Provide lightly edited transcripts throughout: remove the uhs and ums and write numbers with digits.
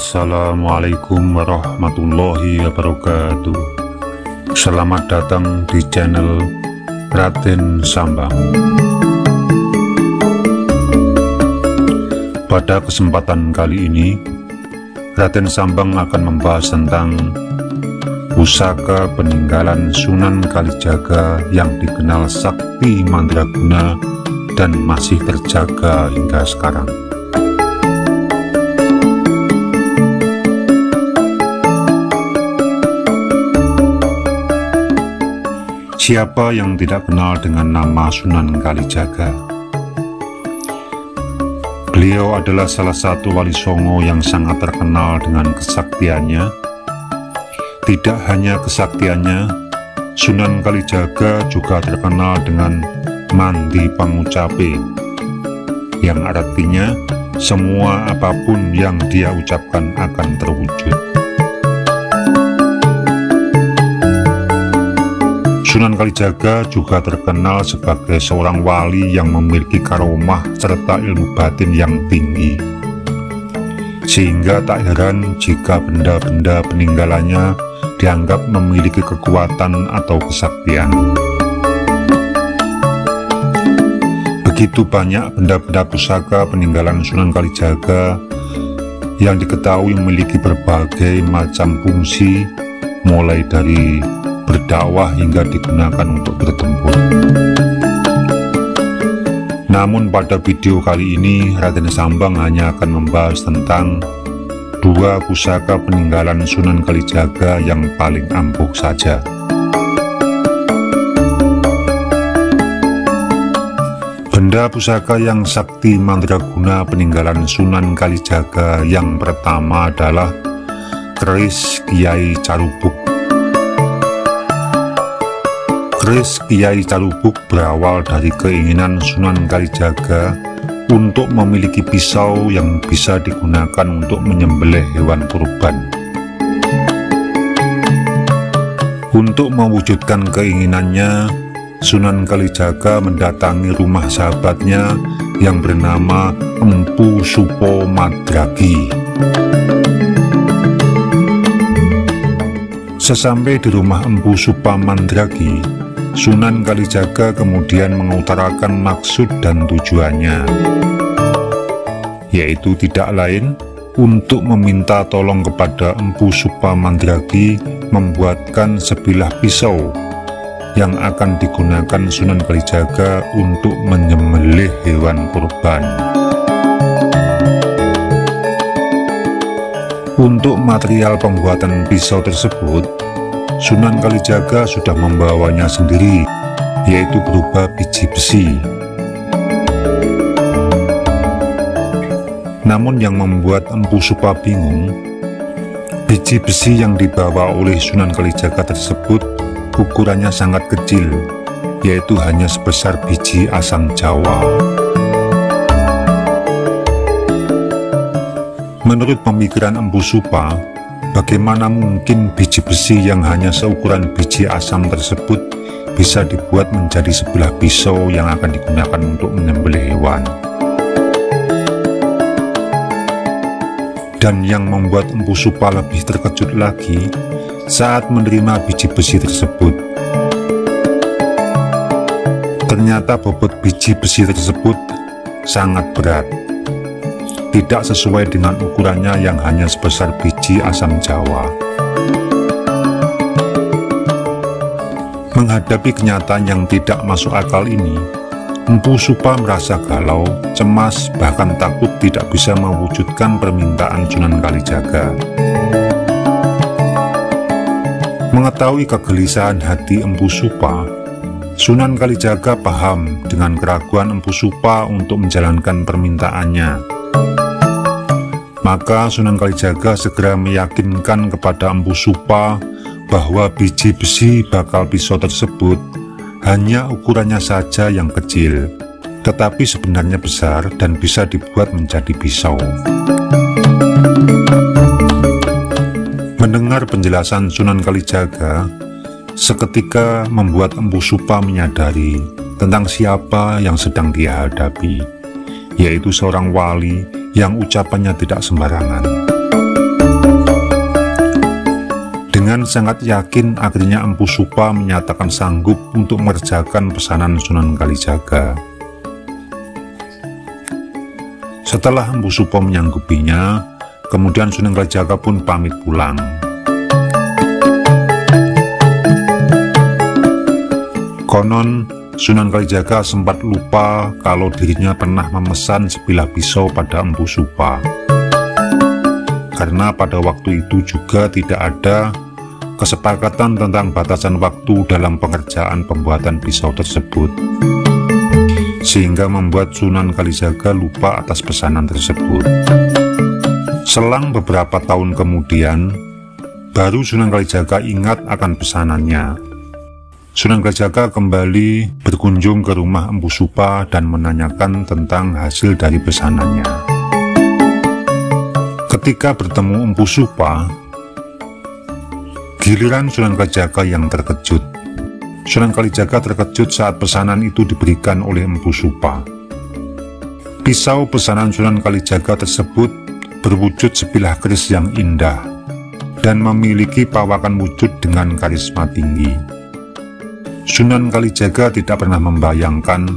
Assalamualaikum warahmatullahi wabarakatuh. Selamat datang di channel Raden Sambang. Pada kesempatan kali ini, Raden Sambang akan membahas tentang pusaka peninggalan Sunan Kalijaga yang dikenal sakti mandraguna dan masih terjaga hingga sekarang. Siapa yang tidak kenal dengan nama Sunan Kalijaga? Beliau adalah salah satu wali songo yang sangat terkenal dengan kesaktiannya. Tidak hanya kesaktiannya, Sunan Kalijaga juga terkenal dengan mandi pangucape, yang artinya semua apapun yang dia ucapkan akan terwujud. Sunan Kalijaga juga terkenal sebagai seorang wali yang memiliki karomah serta ilmu batin yang tinggi, sehingga tak heran jika benda-benda peninggalannya dianggap memiliki kekuatan atau kesaktian. Begitu banyak benda-benda pusaka peninggalan Sunan Kalijaga yang diketahui memiliki berbagai macam fungsi, mulai dari berdakwah hingga digunakan untuk bertempur. Namun pada video kali ini Raden Sambang hanya akan membahas tentang dua pusaka peninggalan Sunan Kalijaga yang paling ampuh saja. Benda pusaka yang sakti mandraguna peninggalan Sunan Kalijaga yang pertama adalah keris Kiai Calubuk. Keris Kiai Calubuk berawal dari keinginan Sunan Kalijaga untuk memiliki pisau yang bisa digunakan untuk menyembelih hewan kurban. Untuk mewujudkan keinginannya, Sunan Kalijaga mendatangi rumah sahabatnya yang bernama Empu Supo Madragi. Sesampai di rumah Empu Supa Madragi, Sunan Kalijaga kemudian mengutarakan maksud dan tujuannya, yaitu tidak lain untuk meminta tolong kepada Empu Supa Madragi membuatkan sebilah pisau yang akan digunakan Sunan Kalijaga untuk menyembelih hewan kurban. Untuk material pembuatan pisau tersebut, Sunan Kalijaga sudah membawanya sendiri, yaitu berupa biji besi. Namun yang membuat Empu Supa bingung, biji besi yang dibawa oleh Sunan Kalijaga tersebut ukurannya sangat kecil, yaitu hanya sebesar biji asam Jawa. Menurut pemikiran Empu Supa, bagaimana mungkin biji besi yang hanya seukuran biji asam tersebut bisa dibuat menjadi sebilah pisau yang akan digunakan untuk menyembelih hewan? Dan yang membuat Empu Supa lebih terkejut lagi saat menerima biji besi tersebut. Ternyata bobot biji besi tersebut sangat berat, tidak sesuai dengan ukurannya yang hanya sebesar biji asam Jawa. Menghadapi kenyataan yang tidak masuk akal ini, Empu Supa merasa galau, cemas, bahkan takut tidak bisa mewujudkan permintaan Sunan Kalijaga. Mengetahui kegelisahan hati Empu Supa, Sunan Kalijaga paham dengan keraguan Empu Supa untuk menjalankan permintaannya. Maka Sunan Kalijaga segera meyakinkan kepada Empu Supa bahwa biji besi bakal pisau tersebut hanya ukurannya saja yang kecil, tetapi sebenarnya besar dan bisa dibuat menjadi pisau. Mendengar penjelasan Sunan Kalijaga, seketika membuat Empu Supa menyadari tentang siapa yang sedang dia hadapi, yaitu seorang wali yang ucapannya tidak sembarangan. Dengan sangat yakin akhirnya Empu Supa menyatakan sanggup untuk mengerjakan pesanan Sunan Kalijaga. Setelah Empu Supa menyanggupinya, kemudian Sunan Kalijaga pun pamit pulang. Konon Sunan Kalijaga sempat lupa kalau dirinya pernah memesan sebilah pisau pada Empu Supa. Karena pada waktu itu juga tidak ada kesepakatan tentang batasan waktu dalam pengerjaan pembuatan pisau tersebut, sehingga membuat Sunan Kalijaga lupa atas pesanan tersebut. Selang beberapa tahun kemudian, baru Sunan Kalijaga ingat akan pesanannya. Sunan Kalijaga kembali berkunjung ke rumah Empu Supa dan menanyakan tentang hasil dari pesanannya. Ketika bertemu Empu Supa, giliran Sunan Kalijaga yang terkejut. Sunan Kalijaga terkejut saat pesanan itu diberikan oleh Empu Supa. Pisau pesanan Sunan Kalijaga tersebut berwujud sebilah keris yang indah dan memiliki pawakan wujud dengan karisma tinggi. Sunan Kalijaga tidak pernah membayangkan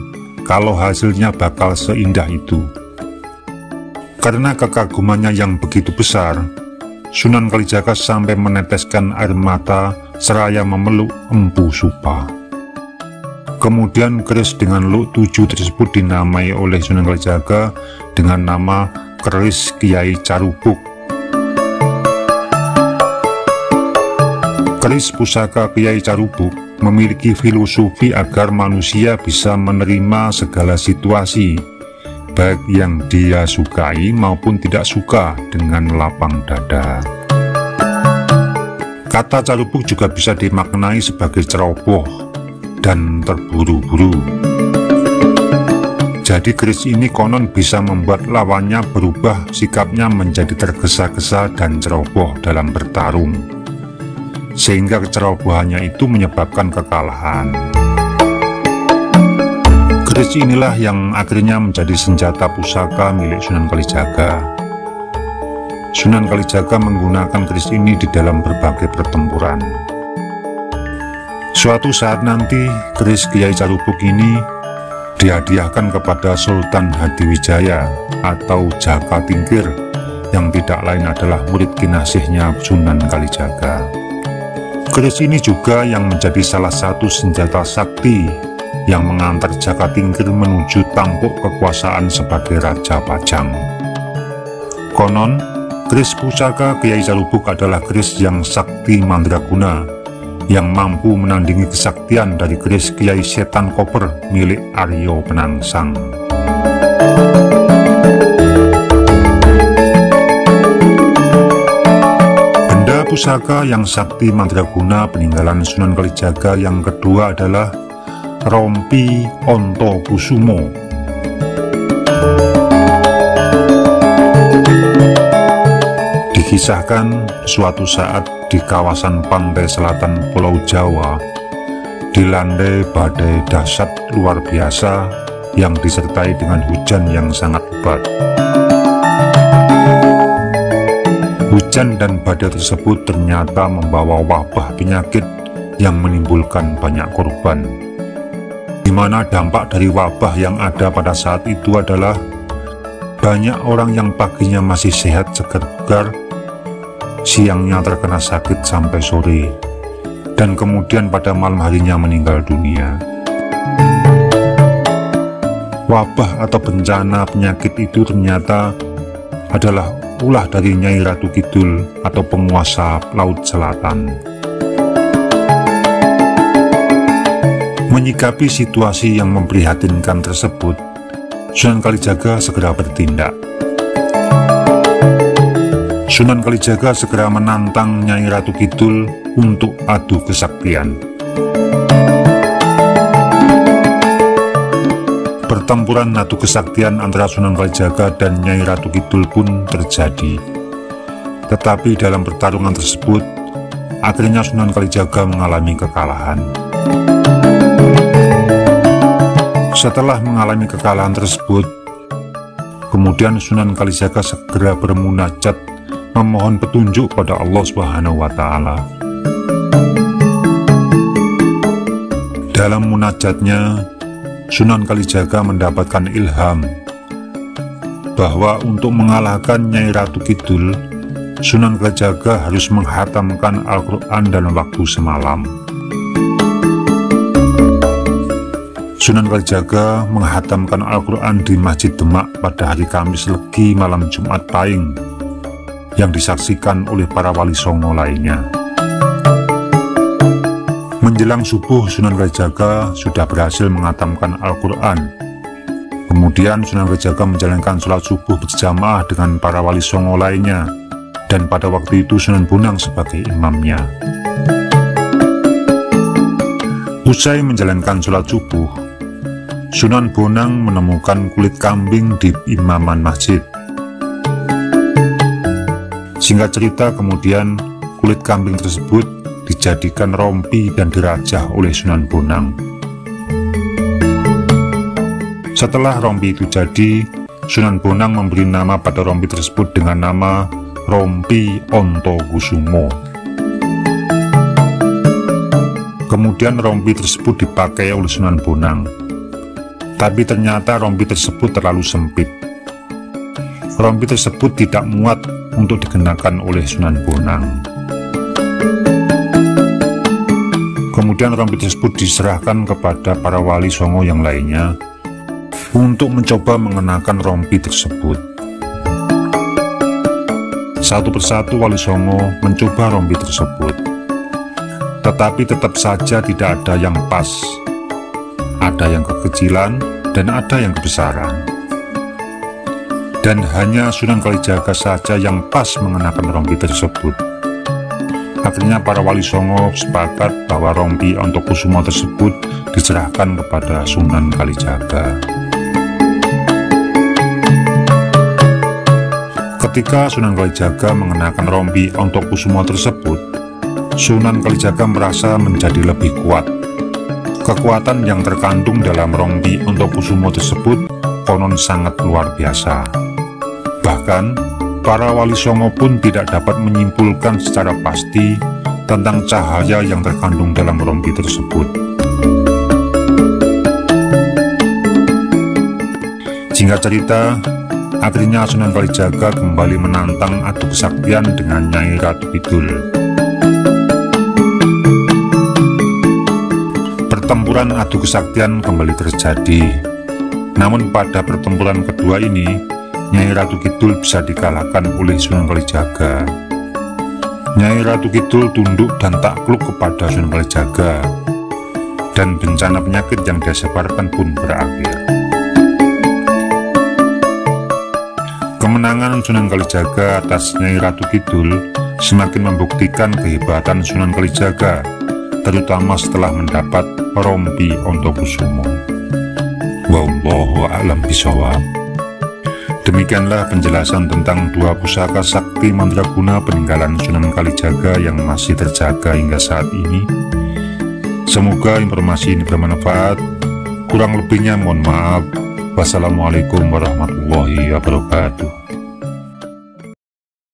kalau hasilnya bakal seindah itu. Karena kekagumannya yang begitu besar, Sunan Kalijaga sampai meneteskan air mata seraya memeluk Empu Supa. Kemudian keris dengan luk 7 tersebut dinamai oleh Sunan Kalijaga dengan nama keris Kiai Carubuk. Keris pusaka Kiai Carubuk memiliki filosofi agar manusia bisa menerima segala situasi, baik yang dia sukai maupun tidak suka, dengan lapang dada. Kata carubuk juga bisa dimaknai sebagai ceroboh dan terburu-buru. Jadi keris ini konon bisa membuat lawannya berubah sikapnya menjadi tergesa-gesa dan ceroboh dalam bertarung, sehingga kecerobohannya itu menyebabkan kekalahan. Keris inilah yang akhirnya menjadi senjata pusaka milik Sunan Kalijaga. Sunan Kalijaga menggunakan keris ini di dalam berbagai pertempuran. Suatu saat nanti, keris Kiai Carubuk ini dihadiahkan kepada Sultan Hadiwijaya atau Jaka Tingkir, yang tidak lain adalah murid kinasihnya Sunan Kalijaga. Keris ini juga yang menjadi salah satu senjata sakti yang mengantar Jaka Tingkir menuju tampuk kekuasaan sebagai Raja Pajang. Konon, keris pusaka Kiai Carubuk adalah keris yang sakti mandraguna, yang mampu menandingi kesaktian dari keris Kiai Setan Koper milik Aryo Penangsang. Benda pusaka yang sakti mandraguna peninggalan Sunan Kalijaga yang kedua adalah rompi Onto Kusumo. Dikisahkan suatu saat di kawasan pantai selatan Pulau Jawa dilandai badai dahsyat luar biasa yang disertai dengan hujan yang sangat lebat. Hujan dan badai tersebut ternyata membawa wabah penyakit yang menimbulkan banyak korban, di mana dampak dari wabah yang ada pada saat itu adalah banyak orang yang paginya masih sehat segar, siangnya terkena sakit sampai sore, dan kemudian pada malam harinya meninggal dunia. Wabah atau bencana penyakit itu ternyata adalah ulah dari Nyai Ratu Kidul atau penguasa Laut Selatan. Menyikapi situasi yang memprihatinkan tersebut, Sunan Kalijaga segera bertindak. Sunan Kalijaga segera menantang Nyai Ratu Kidul untuk adu kesaktian. Pertempuran adu kesaktian antara Sunan Kalijaga dan Nyai Ratu Kidul pun terjadi. Tetapi dalam pertarungan tersebut, akhirnya Sunan Kalijaga mengalami kekalahan. Setelah mengalami kekalahan tersebut, kemudian Sunan Kalijaga segera bermunajat memohon petunjuk pada Allah Subhanahu wa Ta'ala. Dalam munajatnya, Sunan Kalijaga mendapatkan ilham bahwa untuk mengalahkan Nyai Ratu Kidul, Sunan Kalijaga harus menghatamkan Al-Quran dalam waktu semalam. Sunan Kalijaga menghatamkan Al-Quran di Masjid Demak pada hari Kamis Legi malam Jumat Pahing, yang disaksikan oleh para wali songo lainnya. Menjelang subuh, Sunan Kalijaga sudah berhasil menghatamkan Al-Quran. Kemudian Sunan Kalijaga menjalankan sholat subuh berjamaah dengan para wali songo lainnya, dan pada waktu itu Sunan Bonang sebagai imamnya. Usai menjalankan sholat subuh, Sunan Bonang menemukan kulit kambing di imaman masjid. Singkat cerita, kemudian kulit kambing tersebut dijadikan rompi dan dirajah oleh Sunan Bonang. Setelah rompi itu jadi, Sunan Bonang memberi nama pada rompi tersebut dengan nama Rompi Ontokusumo. Kemudian rompi tersebut dipakai oleh Sunan Bonang, tapi ternyata rompi tersebut terlalu sempit. Rompi tersebut tidak muat untuk dikenakan oleh Sunan Bonang. Kemudian rompi tersebut diserahkan kepada para wali songo yang lainnya untuk mencoba mengenakan rompi tersebut. Satu persatu wali songo mencoba rompi tersebut, tetapi tetap saja tidak ada yang pas. Ada yang kekecilan dan ada yang kebesaran. Dan hanya Sunan Kalijaga saja yang pas mengenakan rompi tersebut. Akhirnya para wali songo sepakat bahwa rompi Ontokusumo tersebut diserahkan kepada Sunan Kalijaga. Ketika Sunan Kalijaga mengenakan rompi Ontokusumo tersebut, Sunan Kalijaga merasa menjadi lebih kuat. Kekuatan yang terkandung dalam rompi Ontokusumo tersebut konon sangat luar biasa. Bahkan para wali songo pun tidak dapat menyimpulkan secara pasti tentang cahaya yang terkandung dalam rompi tersebut. Singkat cerita, akhirnya Sunan Kalijaga kembali menantang adu kesaktian dengan Nyai Ratu Kidul. Pertempuran adu kesaktian kembali terjadi. Namun pada pertempuran kedua ini, Nyai Ratu Kidul bisa dikalahkan oleh Sunan Kalijaga. Nyai Ratu Kidul tunduk dan takluk kepada Sunan Kalijaga, dan bencana penyakit yang dia sebarkan pun berakhir. Kemenangan Sunan Kalijaga atas Nyai Ratu Kidul semakin membuktikan kehebatan Sunan Kalijaga, terutama setelah mendapat rompi Ontokusumo. Wallahu a'lam bishawab. Demikianlah penjelasan tentang dua pusaka sakti mandraguna peninggalan Sunan Kalijaga yang masih terjaga hingga saat ini. Semoga informasi ini bermanfaat. Kurang lebihnya mohon maaf. Wassalamualaikum warahmatullahi wabarakatuh.